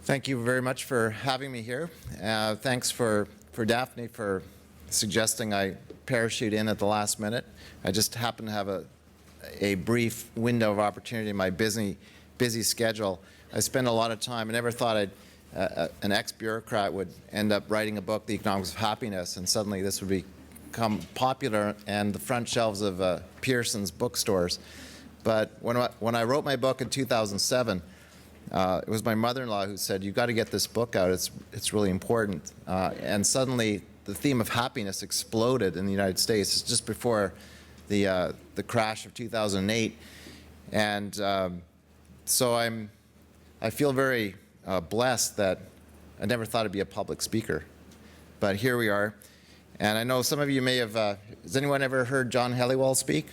Thank you very much for having me here. Thanks for Daphne for suggesting I parachute in at the last minute. I just happen to have a brief window of opportunity in my busy schedule. I spend a lot of time. I never thought an ex-bureaucrat would end up writing a book, The Economics of Happiness, and suddenly this would become popular and the front shelves of Pearson's bookstores. But when I wrote my book in 2007, it was my mother-in-law who said, "You've got to get this book out. It's really important." And suddenly, the theme of happiness exploded in the United States just before the crash of 2008. And so I feel very blessed that I never thought I'd be a public speaker, but here we are. And I know some of you may have. Has anyone ever heard John Helliwell speak?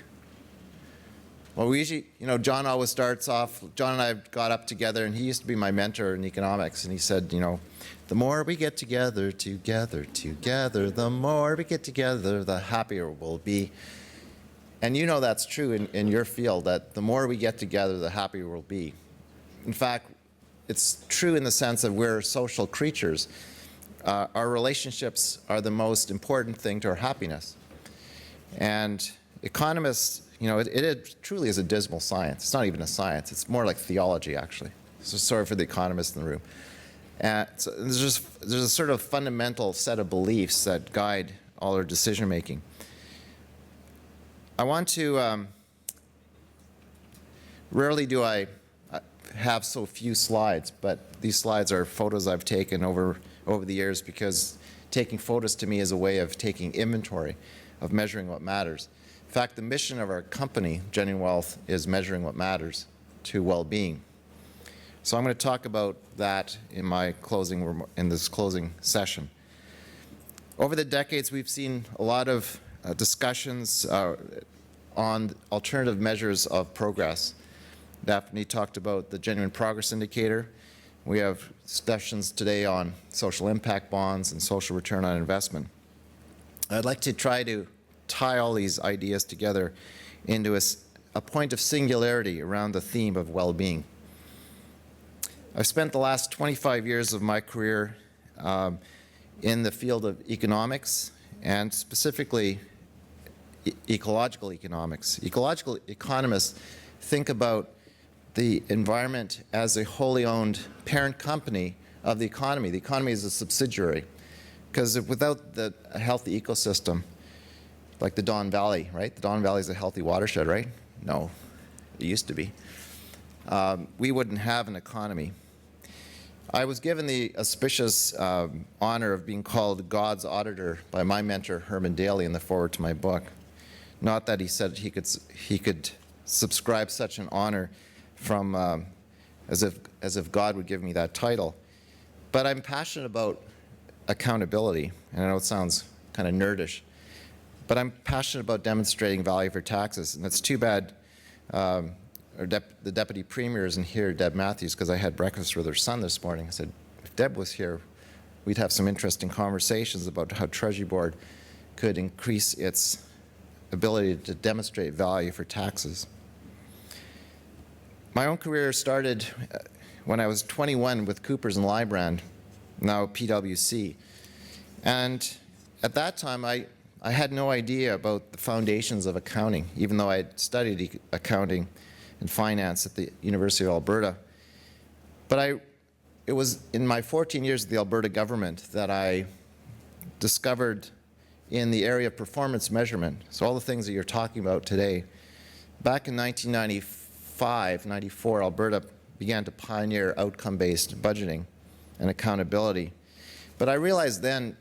Well, we usually, John always starts off, John and I got up together, and he used to be my mentor in economics, and he said, the more we get together, the more we get together, the happier we'll be. And that's true in your field, that the more we get together, the happier we'll be. In fact, it's true in the sense that we're social creatures. Our relationships are the most important thing to our happiness. And economists, it truly is a dismal science. It's not even a science. It's more like theology, actually. So sorry for the economists in the room. So there's a sort of fundamental set of beliefs that guide all our decision making. I want to, rarely do I have so few slides, but these slides are photos I've taken over the years, because taking photos to me is a way of taking inventory, of measuring what matters. In fact, the mission of our company, Genuine Wealth, is measuring what matters to well-being. So I'm going to talk about that in this closing session. Over the decades, we've seen a lot of discussions on alternative measures of progress. Daphne talked about the Genuine Progress Indicator. We have discussions today on social impact bonds and social return on investment. I'd like to try to tie all these ideas together into a point of singularity around the theme of well-being. I've spent the last 25 years of my career in the field of economics, and specifically ecological economics. Ecological economists think about the environment as a wholly owned parent company of the economy. The economy is a subsidiary, because without a healthy ecosystem, like the Don Valley, right? The Don Valley is a healthy watershed, right? No, it used to be. We wouldn't have an economy. I was given the auspicious honor of being called God's auditor by my mentor, Herman Daly, in the foreword to my book. Not that he said he could subscribe such an honor from as if God would give me that title. But I'm passionate about accountability, and I know it sounds kind of nerdish, but I'm passionate about demonstrating value for taxes. And it's too bad the Deputy Premier isn't here, Deb Matthews, because I had breakfast with her son this morning. I said, if Deb was here, we'd have some interesting conversations about how Treasury Board could increase its ability to demonstrate value for taxes. My own career started when I was 21 with Coopers and Lybrand, now PwC. And at that time, I had no idea about the foundations of accounting, even though I had studied accounting and finance at the University of Alberta. But it was in my 14 years of the Alberta government that I discovered in the area of performance measurement, so all the things that you're talking about today. Back in 1995, 94, Alberta began to pioneer outcome-based budgeting and accountability. But I realized then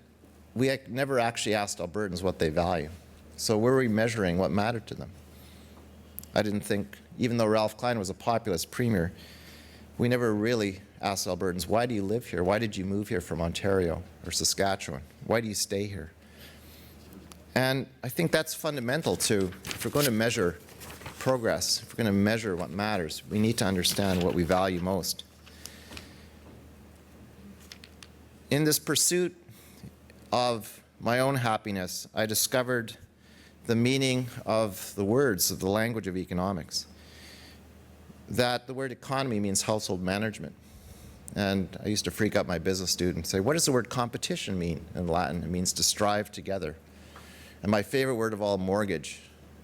we had never actually asked Albertans what they value. So were we measuring what mattered to them? I didn't think, even though Ralph Klein was a populist premier, we never really asked Albertans, why do you live here? Why did you move here from Ontario or Saskatchewan? Why do you stay here? And I think that's fundamental to, if we're going to measure progress, if we're going to measure what matters, we need to understand what we value most. In this pursuit of my own happiness, I discovered the meaning of the words of the language of economics. That the word economy means household management. and I used to freak out my business students and say, what does the word competition mean in Latin? It means to strive together. And my favorite word of all, mortgage.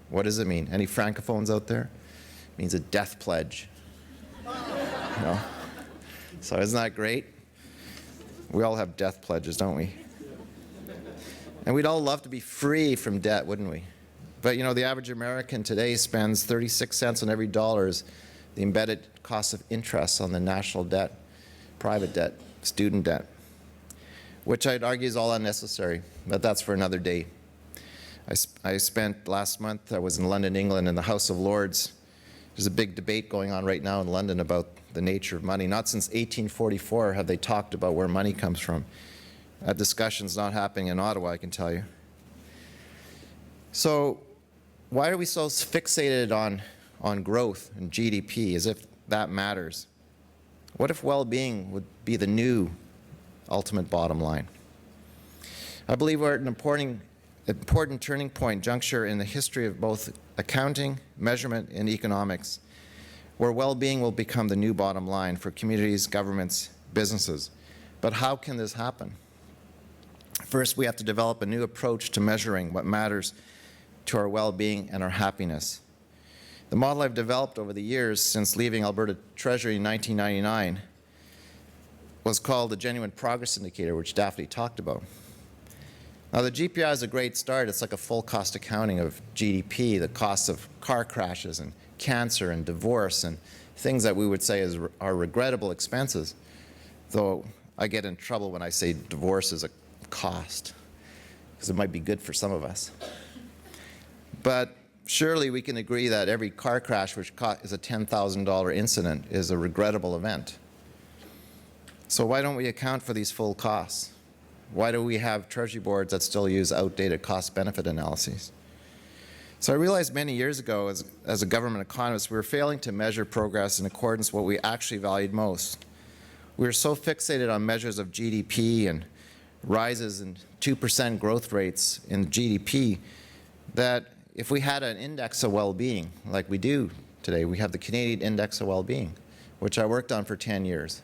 What does it mean? Any francophones out there? It means a death pledge. You know? So isn't that great? We all have death pledges, don't we? And we'd all love to be free from debt, wouldn't we? But you know, the average American today spends 36 cents on every dollar as the embedded cost of interest on the national debt, private debt, student debt, which I'd argue is all unnecessary, but that's for another day. I spent last month, I was in London, England, in the House of Lords. There's a big debate going on right now in London about the nature of money. Not since 1844 have they talked about where money comes from. That discussion's not happening in Ottawa, I can tell you. So why are we so fixated on growth and GDP as if that matters? What if well-being would be the new ultimate bottom line? I believe we're at an important turning point juncture in the history of both accounting, measurement, and economics, where well-being will become the new bottom line for communities, governments, businesses. But how can this happen? First, we have to develop a new approach to measuring what matters to our well-being and our happiness. The model I've developed over the years since leaving Alberta Treasury in 1999 was called the Genuine Progress Indicator, which Daphne talked about. Now, the GPI is a great start. It's like a full cost accounting of GDP, the costs of car crashes and cancer and divorce and things that we would say are regrettable expenses, though I get in trouble when I say divorce is a cost, because it might be good for some of us. But surely we can agree that every car crash, which is a $10,000 incident, is a regrettable event. So why don't we account for these full costs? Why do we have Treasury boards that still use outdated cost-benefit analyses? So I realized many years ago, as a government economist, we were failing to measure progress in accordance with what we actually valued most. We were so fixated on measures of GDP and rises in 2% growth rates in GDP that if we had an index of well-being, like we do today, we have the Canadian Index of Well-being, which I worked on for 10 years,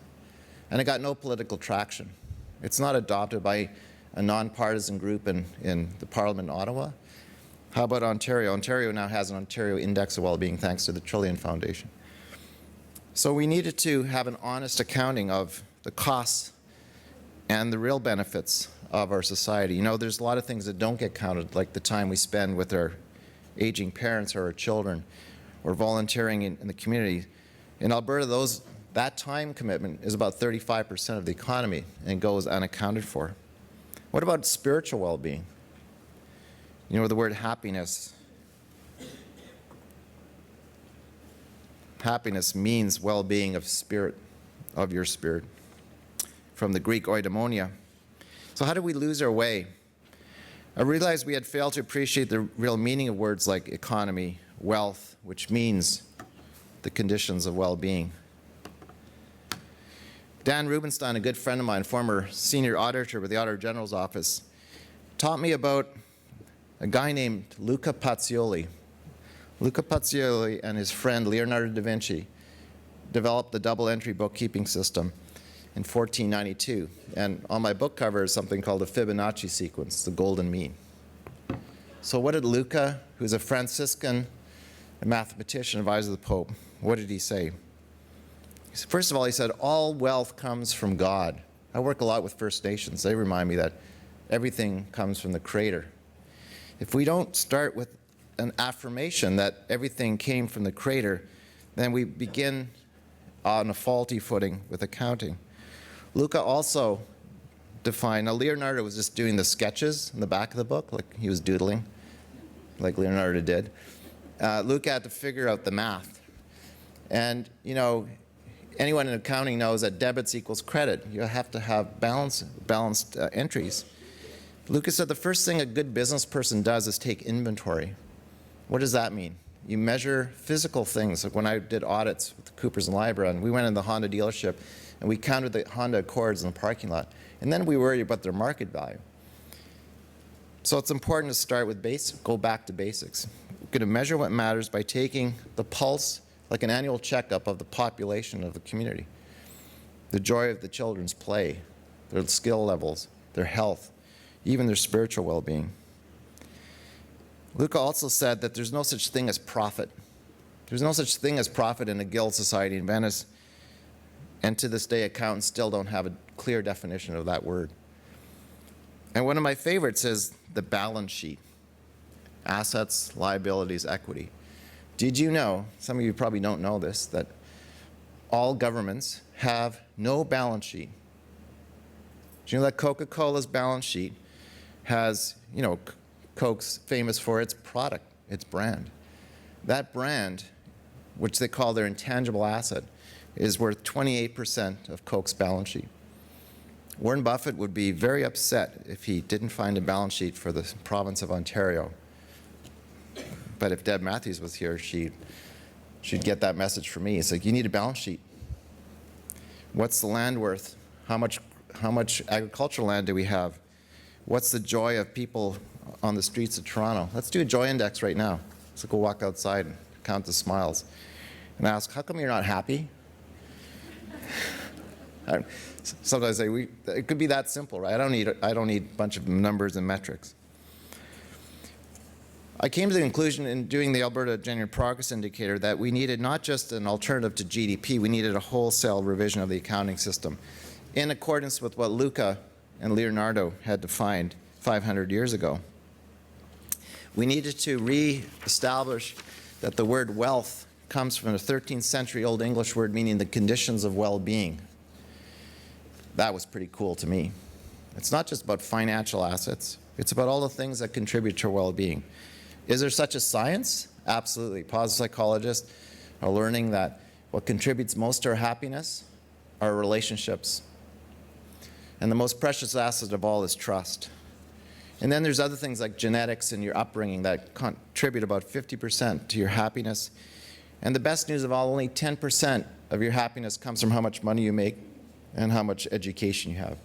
and it got no political traction. It's not adopted by a nonpartisan group in the Parliament in Ottawa. How about Ontario? Ontario now has an Ontario Index of Well-being thanks to the Trillion Foundation. So we needed to have an honest accounting of the costs and the real benefits of our society. You know, there's a lot of things that don't get counted, like the time we spend with our aging parents or our children, or volunteering in the community. In Alberta, that time commitment is about 35% of the economy and goes unaccounted for. What about spiritual well-being? You know, the word happiness. Happiness means well-being of spirit, of your spirit, from the Greek oikoumenia. So how did we lose our way? I realized we had failed to appreciate the real meaning of words like economy, wealth, which means the conditions of well-being. Dan Rubenstein, a good friend of mine, former senior auditor with the Auditor General's Office, taught me about a guy named Luca Pacioli. Luca Pacioli and his friend Leonardo da Vinci developed the double-entry bookkeeping system in 1492. And on my book cover is something called the Fibonacci sequence, the golden mean. So what did Luca, who's a Franciscan, a mathematician, advisor of the Pope, what did he say? First of all, he said, all wealth comes from God. I work a lot with First Nations. They remind me that everything comes from the Creator. If we don't start with an affirmation that everything came from the Creator, then we begin on a faulty footing with accounting. Luca also defined, now Leonardo was just doing the sketches in the back of the book, like he was doodling, like Leonardo did. Luca had to figure out the math. And, you know, anyone in accounting knows that debits equals credit. You have to have balanced entries. Lucas said the first thing a good business person does is take inventory. What does that mean? You measure physical things. Like when I did audits with Coopers and Libra, and we went in the Honda dealership, and we counted the Honda Accords in the parking lot, and then we worried about their market value. So it's important to start with go back to basics. We're going to measure what matters by taking the pulse, like an annual checkup of the population of the community. the joy of the children's play, their skill levels, their health, even their spiritual well-being. Luca also said that there's no such thing as profit. There's no such thing as profit in a guild society in Venice, and to this day, accountants still don't have a clear definition of that word. And one of my favorites is the balance sheet. Assets, liabilities, equity. Did you know, some of you probably don't know this, that all governments have no balance sheet? Do you know that Coca-Cola's balance sheet has, you know, Coke's famous for its product, its brand. That brand, which they call their intangible asset, is worth 28% of Coke's balance sheet. Warren Buffett would be very upset if he didn't find a balance sheet for the province of Ontario. But if Deb Matthews was here, she'd get that message from me. It's like, you need a balance sheet. What's the land worth? How much agricultural land do we have? What's the joy of people on the streets of Toronto? Let's do a joy index right now. Let's go walk outside and count the smiles and ask, how come you're not happy? Sometimes I say, it could be that simple, right? I don't need a bunch of numbers and metrics. I came to the conclusion in doing the Alberta Genuine Progress Indicator that we needed not just an alternative to GDP, we needed a wholesale revision of the accounting system in accordance with what Luca and Leonardo had defined 500 years ago. We needed to re-establish that the word wealth comes from a 13th century Old English word meaning the conditions of well-being. That was pretty cool to me. It's not just about financial assets, it's about all the things that contribute to well-being. Is there such a science? Absolutely. Positive psychologists are learning that what contributes most to our happiness are relationships. And the most precious asset of all is trust. And then there's other things like genetics and your upbringing that contribute about 50% to your happiness. And the best news of all, only 10% of your happiness comes from how much money you make and how much education you have.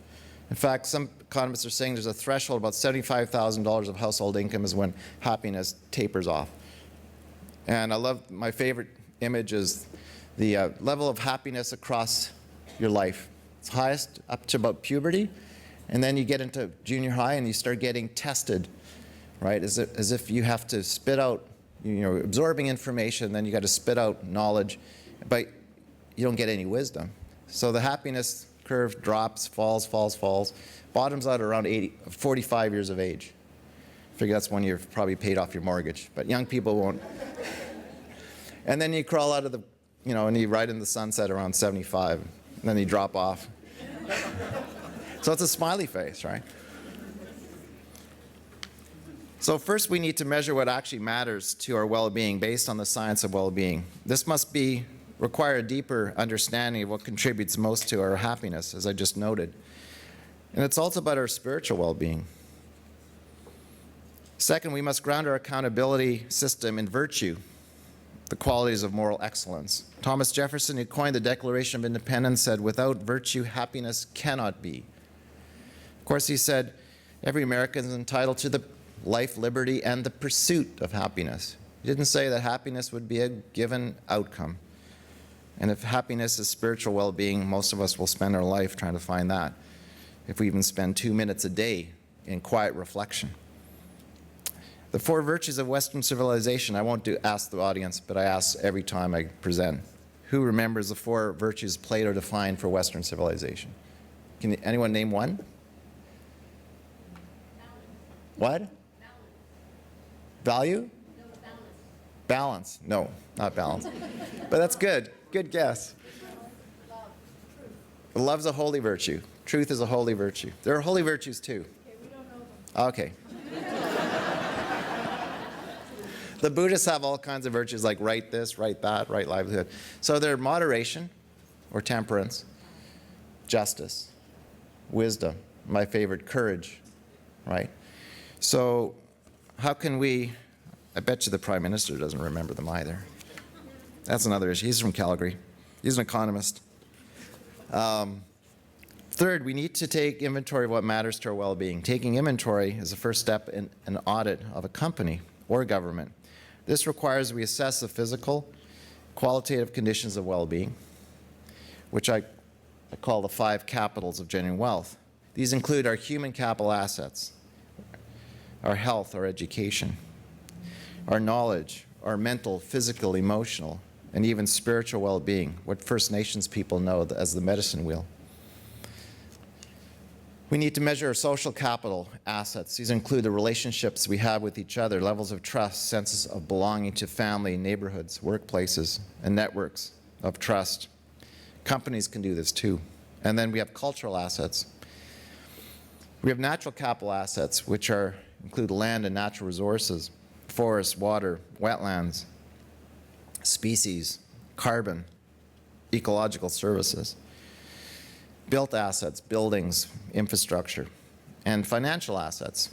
In fact, some economists are saying there's a threshold about $75,000 of household income is when happiness tapers off. And I love, my favorite image is the level of happiness across your life. It's highest up to about puberty, and then you get into junior high and you start getting tested, right? As if you have to spit out, absorbing information, then you got to spit out knowledge, but you don't get any wisdom. So the happiness curve drops, falls, bottoms out around 45 years of age. I figure that's when you've probably paid off your mortgage, but young people won't. And then you crawl out of the, and you ride in the sunset around 75, and then you drop off. So it's a smiley face, right? So first we need to measure what actually matters to our well-being based on the science of well-being. This must require a deeper understanding of what contributes most to our happiness, as I just noted. And it's also about our spiritual well-being. Second, we must ground our accountability system in virtue, the qualities of moral excellence. Thomas Jefferson, who coined the Declaration of Independence, said, "Without virtue, happiness cannot be." Of course, he said, every American is entitled to the life, liberty, and the pursuit of happiness. He didn't say that happiness would be a given outcome. And if happiness is spiritual well-being, most of us will spend our life trying to find that, if we even spend 2 minutes a day in quiet reflection. The 4 virtues of Western civilization, I won't ask the audience, but I ask every time I present. Who remembers the 4 virtues Plato defined for Western civilization? Can anyone name one? What? Value? No, balance. Balance. No, not balance. But that's good. Good guess. Love. Truth. Love's a holy virtue. Truth is a holy virtue. There are holy virtues too. Okay, we don't know them. Okay. The Buddhists have all kinds of virtues like right this, right that, right livelihood. So they're moderation or temperance, justice, wisdom, my favorite, courage, right? So how can we, I bet you the Prime Minister doesn't remember them either. That's another issue. He's from Calgary. He's an economist. Third, we need to take inventory of what matters to our well-being. Taking inventory is the first step in an audit of a company or government. This requires we assess the physical, qualitative conditions of well-being, which I I call the 5 capitals of genuine wealth. These include our human capital assets, our health, our education, our knowledge, our mental, physical, emotional, and even spiritual well-being, what First Nations people know as the medicine wheel. We need to measure our social capital assets. These include the relationships we have with each other, levels of trust, senses of belonging to family, neighborhoods, workplaces, and networks of trust. Companies can do this too. And then we have cultural assets. We have natural capital assets, which include land and natural resources, forests, water, wetlands, species, carbon, ecological services. Built assets, buildings, infrastructure, and financial assets.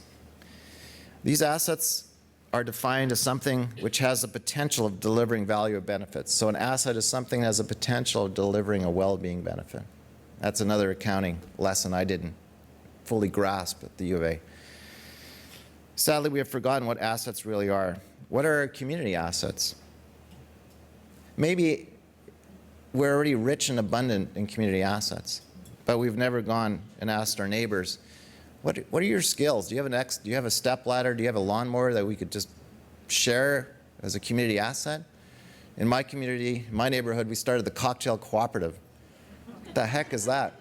These assets are defined as something which has the potential of delivering value or benefits. So an asset is something that has a potential of delivering a well-being benefit. That's another accounting lesson I didn't fully grasp at the U of A. Sadly, we have forgotten what assets really are. What are our community assets? Maybe we're already rich and abundant in community assets, but we've never gone and asked our neighbors, what are your skills? Do you have a step ladder? Do you have a lawnmower that we could just share as a community asset? In my community, my neighborhood, we started the cocktail cooperative. What the heck is that?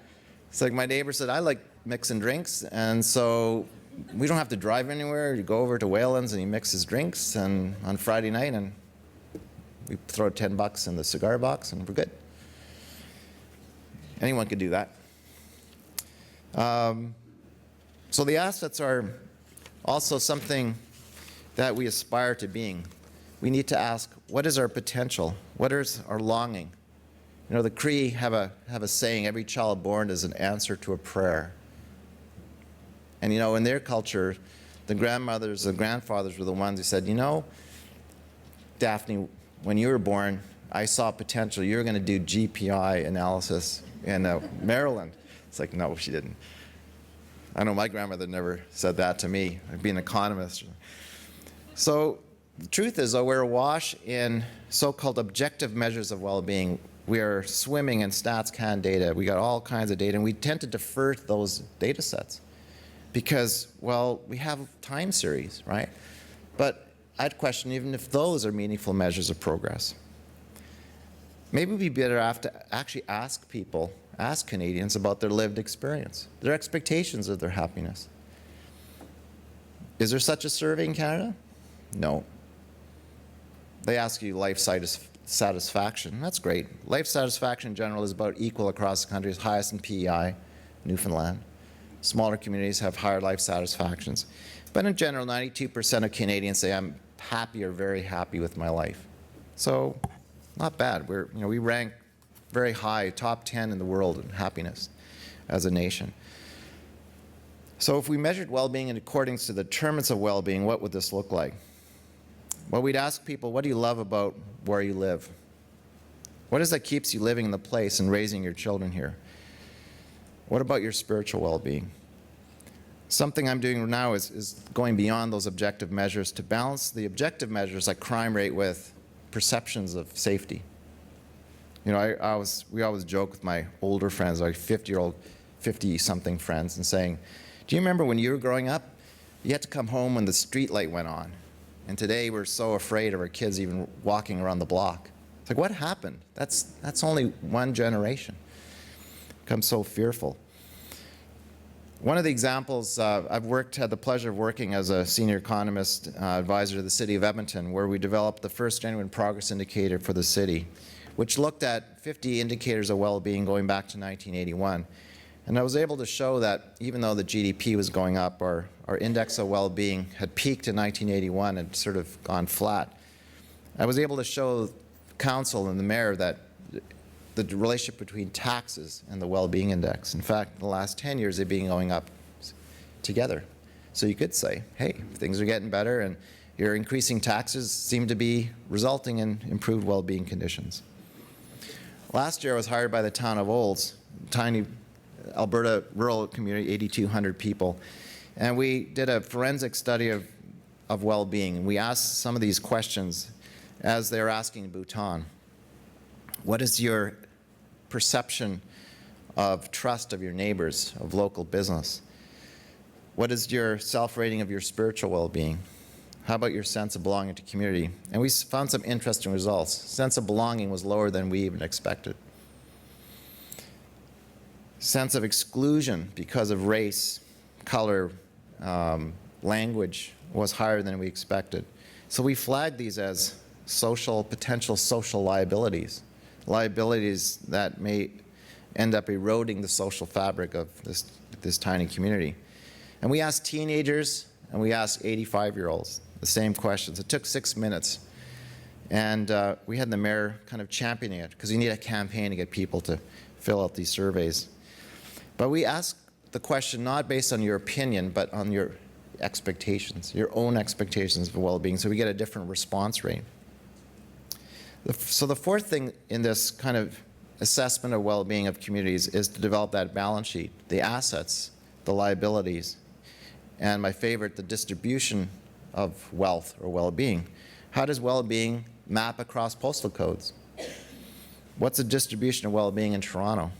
It's like my neighbor said, I like mixing drinks, and so we don't have to drive anywhere. You go over to Whalen's and he mixes drinks, and on Friday night, and we throw $10 in the cigar box, and we're good. Anyone could do that. So the assets are also something that we aspire to being. We need to ask, what is our potential? What is our longing? You know, the Cree have a saying, every child born is an answer to a prayer. And you know, in their culture, the grandmothers, the grandfathers were the ones who said, you know, Daphne, when you were born, I saw potential. You were going to do GPI analysis in Maryland. It's like, no, she didn't. I know my grandmother never said that to me. I'd be an economist. So the truth is, though, we're awash in so-called objective measures of well-being. We are swimming in StatsCan data. We got all kinds of data, and we tend to defer to those data sets because, well, we have time series, right? But I'd question even if those are meaningful measures of progress. Maybe we'd better have to actually ask people, ask Canadians about their lived experience, their expectations of their happiness. Is there such a survey in Canada? No. They ask you life satisfaction. That's great. Life satisfaction in general is about equal across the country. It's highest in PEI, Newfoundland. Smaller communities have higher life satisfactions. But in general, 92% of Canadians say, I'm happy or very happy with my life. So not bad. We rank very high, top 10 in the world in happiness as a nation. So if we measured well-being in accordance to the determinants of well-being, what would this look like? Well, we'd ask people, what do you love about where you live? What is that keeps you living in the place and raising your children here? What about your spiritual well-being? Something I'm doing now is going beyond those objective measures to balance the objective measures like crime rate with perceptions of safety. You know, we always joke with my older friends, like 50-something friends, and saying, do you remember when you were growing up, you had to come home when the street light went on? And today we're so afraid of our kids even walking around the block. It's like, what happened? That's only one generation. Become so fearful. One of the examples, I've had the pleasure of working as a senior economist advisor to the City of Edmonton, where we developed the first genuine progress indicator for the city, which looked at 50 indicators of well-being going back to 1981. And I was able to show that even though the GDP was going up, our index of well-being had peaked in 1981 and sort of gone flat. I was able to show council and the mayor that the relationship between taxes and the well-being index. In fact, in the last 10 years, they've been going up together. So you could say, hey, things are getting better and your increasing taxes seem to be resulting in improved well-being conditions. Last year, I was hired by the town of Olds, tiny Alberta rural community, 8,200 people, and we did a forensic study of well-being. And we asked some of these questions as they were asking in Bhutan. What is your perception of trust of your neighbors, of local business? What is your self-rating of your spiritual well-being? How about your sense of belonging to community? And we found some interesting results. Sense of belonging was lower than we even expected. Sense of exclusion because of race, color, language was higher than we expected. So we flagged these as potential social liabilities, liabilities that may end up eroding the social fabric of this tiny community. And we asked teenagers and we asked 85-year-olds the same questions. It took 6 minutes. And we had the mayor kind of championing it because you need a campaign to get people to fill out these surveys. But we asked the question not based on your opinion, but on your expectations, your own expectations of well-being, so we get a different response rate. So the fourth thing in this kind of assessment of well-being of communities is to develop that balance sheet, the assets, the liabilities, and my favorite, the distribution of wealth or well-being. How does well-being map across postal codes? What's the distribution of well-being in Toronto?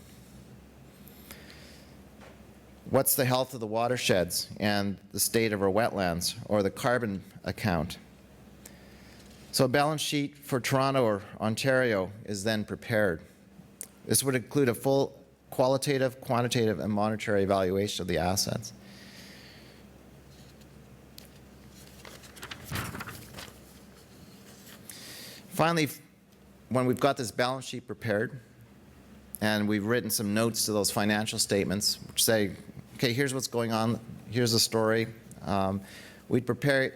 What's the health of the watersheds and the state of our wetlands or the carbon account? So a balance sheet for Toronto or Ontario is then prepared. This would include a full qualitative, quantitative, and monetary evaluation of the assets. Finally, when we've got this balance sheet prepared and we've written some notes to those financial statements which say, okay, here's what's going on, here's the story, we'd prepare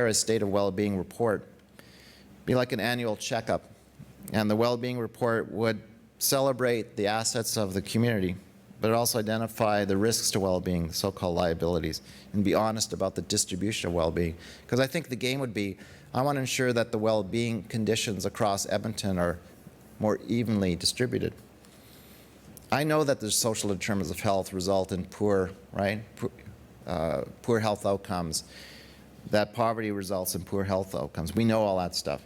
a state of well-being report. Be like an annual checkup. And the well-being report would celebrate the assets of the community, but also identify the risks to well-being, the so-called liabilities, and be honest about the distribution of well-being. Because I think the game would be, I want to ensure that the well-being conditions across Edmonton are more evenly distributed. I know that the social determinants of health result in poor health outcomes, that poverty results in poor health outcomes. We know all that stuff.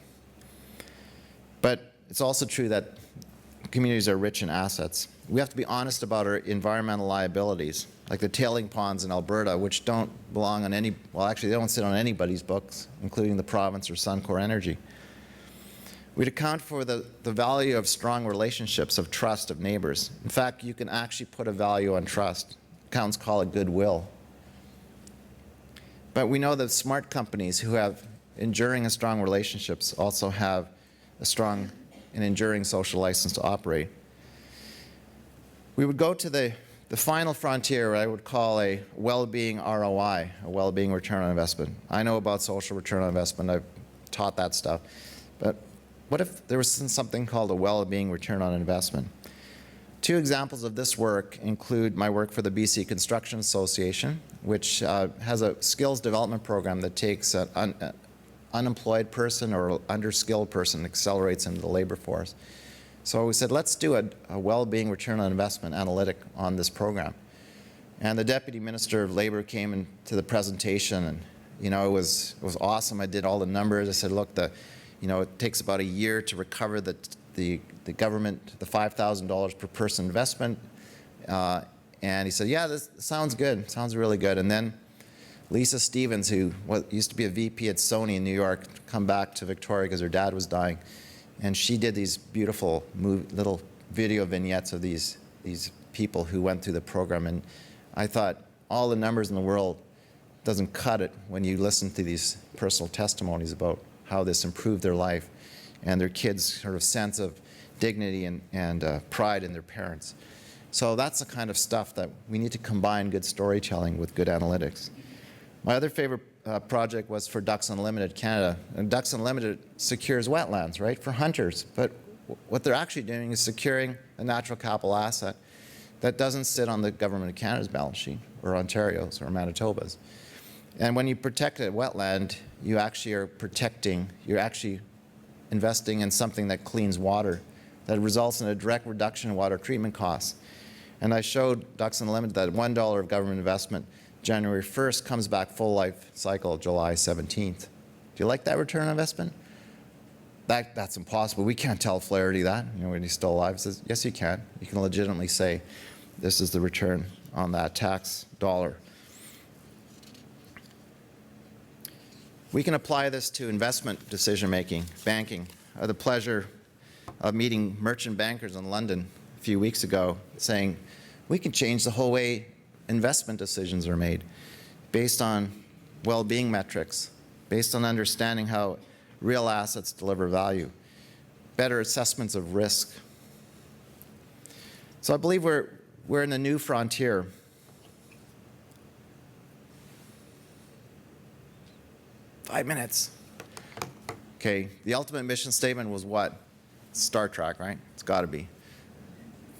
But it's also true that communities are rich in assets. We have to be honest about our environmental liabilities, like the tailing ponds in Alberta, which don't belong on any, well, actually they don't sit on anybody's books, including the province or Suncor Energy. We'd account for the value of strong relationships, of trust, of neighbors. In fact, you can actually put a value on trust. Accountants call it goodwill. But we know that smart companies who have enduring and strong relationships also have a strong and enduring social license to operate. We would go to the final frontier, what I would call a well-being ROI, a well-being return on investment. I know about social return on investment. I've taught that stuff. But what if there was something called a well-being return on investment? Two examples of this work include my work for the BC Construction Association, which has a skills development program that takes an unemployed person or underskilled person and accelerates into the labor force. So we said, let's do a well-being return on investment analytic on this program. And the Deputy Minister of Labor came into the presentation, and it was awesome. I did all the numbers. I said, look, it takes about a year to recover the government, the $5,000 per person investment. And he said, yeah, this sounds good, sounds really good. And then Lisa Stevens, who used to be a VP at Sony in New York, come back to Victoria because her dad was dying. And she did these beautiful little video vignettes of these people who went through the program. And I thought, all the numbers in the world doesn't cut it when you listen to these personal testimonies about how this improved their life and their kids' sort of sense of dignity and pride in their parents. So that's the kind of stuff that we need to combine good storytelling with good analytics. My other favorite project was for Ducks Unlimited Canada. And Ducks Unlimited secures wetlands, right, for hunters. But what they're actually doing is securing a natural capital asset that doesn't sit on the Government of Canada's balance sheet, or Ontario's, or Manitoba's. And when you protect a wetland, you actually are you're actually investing in something that cleans water, that results in a direct reduction in water treatment costs. And I showed Ducks Unlimited that $1 of government investment January 1st comes back full life cycle July 17th. Do you like that return on investment? that's impossible. We can't tell Flaherty that, when he's still alive. He says, yes, you can. You can legitimately say, this is the return on that tax dollar. We can apply this to investment decision-making, banking. I had the pleasure of meeting merchant bankers in London a few weeks ago saying, we can change the whole way investment decisions are made based on well-being metrics, based on understanding how real assets deliver value, better assessments of risk. So I believe we're in a new frontier. Five minutes. Okay, the ultimate mission statement was what? Star Trek, right? It's got to be.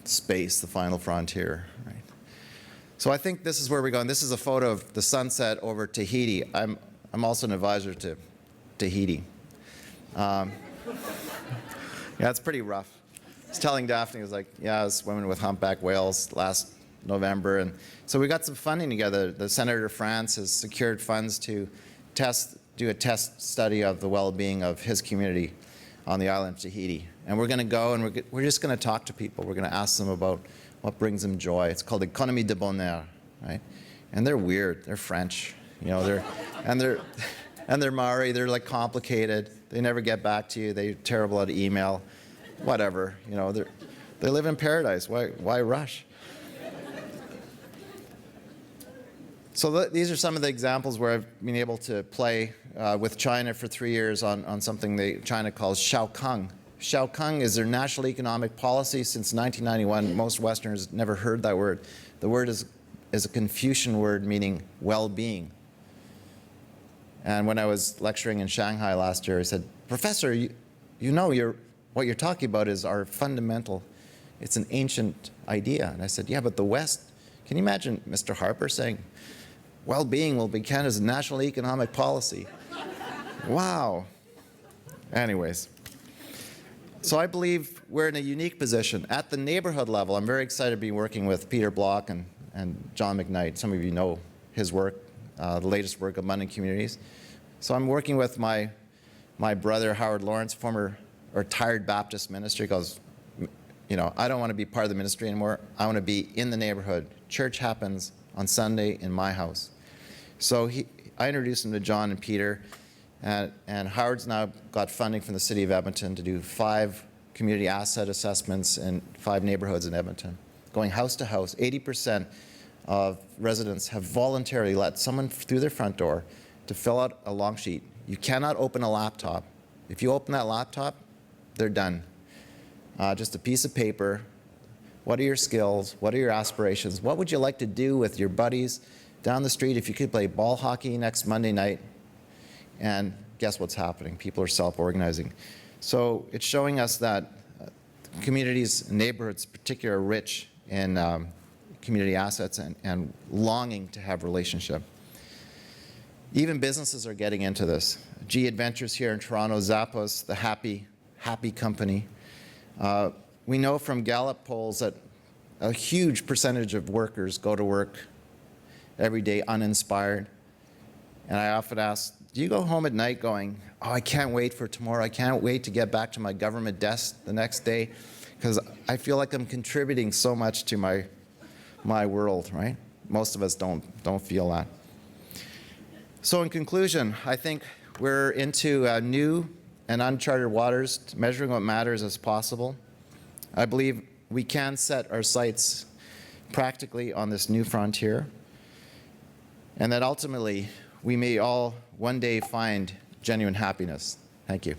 Space, the final frontier, right? So I think this is where we're going. This is a photo of the sunset over Tahiti. I'm also an advisor to Tahiti. Yeah, it's pretty rough. I was telling Daphne, I was like, yeah, I was swimming with humpback whales last November. And so we got some funding together. The Senator of France has secured funds to do a test study of the well-being of his community on the island of Tahiti. And we're going to go and we're just going to talk to people. We're going to ask them about what brings them joy. It's called Économie de Bonheur, right? And they're weird. They're French, and they're Maori. They're like complicated. They never get back to you. They're terrible at email. Whatever, they live in paradise. Why rush? So these are some of the examples where I've been able to play with China for 3 years on something China calls Xiaokang. Xiaokang is their national economic policy since 1991. Most Westerners never heard that word. The word is a Confucian word meaning well-being. And when I was lecturing in Shanghai last year, I said, Professor, what you're talking about is our fundamental, it's an ancient idea. And I said, yeah, but the West, can you imagine Mr. Harper saying, well-being will be Canada's national economic policy? Wow. Anyways. So I believe we're in a unique position. At the neighborhood level, I'm very excited to be working with Peter Block and John McKnight. Some of you know his work, the latest work, Abundant Communities. So I'm working with my brother, Howard Lawrence, former retired Baptist minister. He goes, I don't want to be part of the ministry anymore. I want to be in the neighborhood. Church happens on Sunday in my house. So I introduced him to John and Peter. And Howard's now got funding from the city of Edmonton to do 5 community asset assessments in 5 neighborhoods in Edmonton. Going house to house, 80% of residents have voluntarily let someone through their front door to fill out a long sheet. You cannot open a laptop. If you open that laptop, they're done. Just a piece of paper. What are your skills? What are your aspirations? What would you like to do with your buddies down the street if you could play ball hockey next Monday night? And guess what's happening? People are self-organizing. So it's showing us that communities, neighborhoods particularly, are rich in community assets and longing to have relationship. Even businesses are getting into this. G Adventures here in Toronto, Zappos, the happy company. We know from Gallup polls that a huge percentage of workers go to work every day uninspired. And I often ask, do you go home at night going, oh, I can't wait for tomorrow. I can't wait to get back to my government desk the next day because I feel like I'm contributing so much to my world, right? Most of us don't feel that. So in conclusion, I think we're into new and uncharted waters, measuring what matters as possible. I believe we can set our sights practically on this new frontier, and that ultimately we may all one day find genuine happiness. Thank you.